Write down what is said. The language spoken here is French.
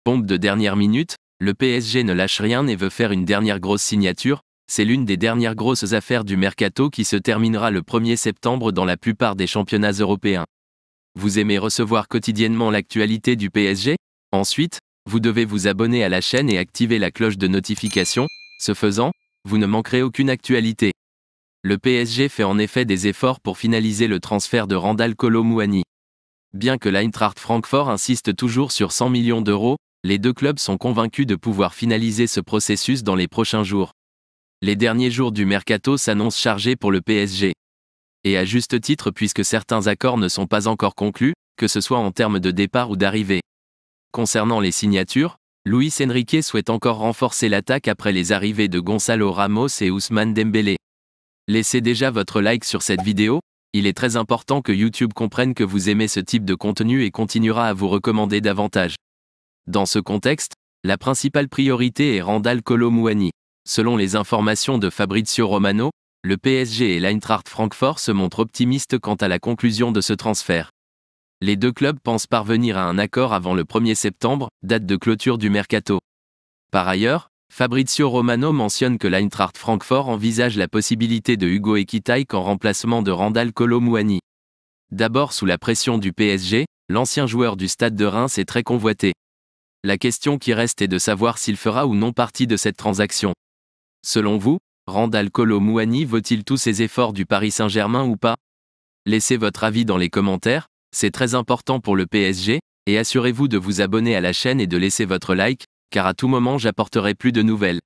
Pompe de dernière minute, le PSG ne lâche rien et veut faire une dernière grosse signature. C'est l'une des dernières grosses affaires du mercato qui se terminera le 1er septembre dans la plupart des championnats européens. Vous aimez recevoir quotidiennement l'actualité du PSG? Ensuite, vous devez vous abonner à la chaîne et activer la cloche de notification. Ce faisant, vous ne manquerez aucune actualité. Le PSG fait en effet des efforts pour finaliser le transfert de Randal Kolo Muani. Bien que l'Eintracht Francfort insiste toujours sur 100 millions d'euros, les deux clubs sont convaincus de pouvoir finaliser ce processus dans les prochains jours. Les derniers jours du mercato s'annoncent chargés pour le PSG. Et à juste titre puisque certains accords ne sont pas encore conclus, que ce soit en termes de départ ou d'arrivée. Concernant les signatures, Luis Enrique souhaite encore renforcer l'attaque après les arrivées de Gonzalo Ramos et Ousmane Dembélé. Laissez déjà votre like sur cette vidéo, il est très important que YouTube comprenne que vous aimez ce type de contenu et continuera à vous recommander davantage. Dans ce contexte, la principale priorité est Randal Kolo Muani. Selon les informations de Fabrizio Romano, le PSG et l'Eintracht Francfort se montrent optimistes quant à la conclusion de ce transfert. Les deux clubs pensent parvenir à un accord avant le 1er septembre, date de clôture du mercato. Par ailleurs, Fabrizio Romano mentionne que l'Eintracht Francfort envisage la possibilité de Hugo Ekitike en remplacement de Randal Kolo Muani. D'abord sous la pression du PSG, l'ancien joueur du Stade de Reims est très convoité. La question qui reste est de savoir s'il fera ou non partie de cette transaction. Selon vous, Randal Kolo Muani vaut-il tous ces efforts du Paris Saint-Germain ou pas? Laissez votre avis dans les commentaires, c'est très important pour le PSG, et assurez-vous de vous abonner à la chaîne et de laisser votre like, car à tout moment j'apporterai plus de nouvelles.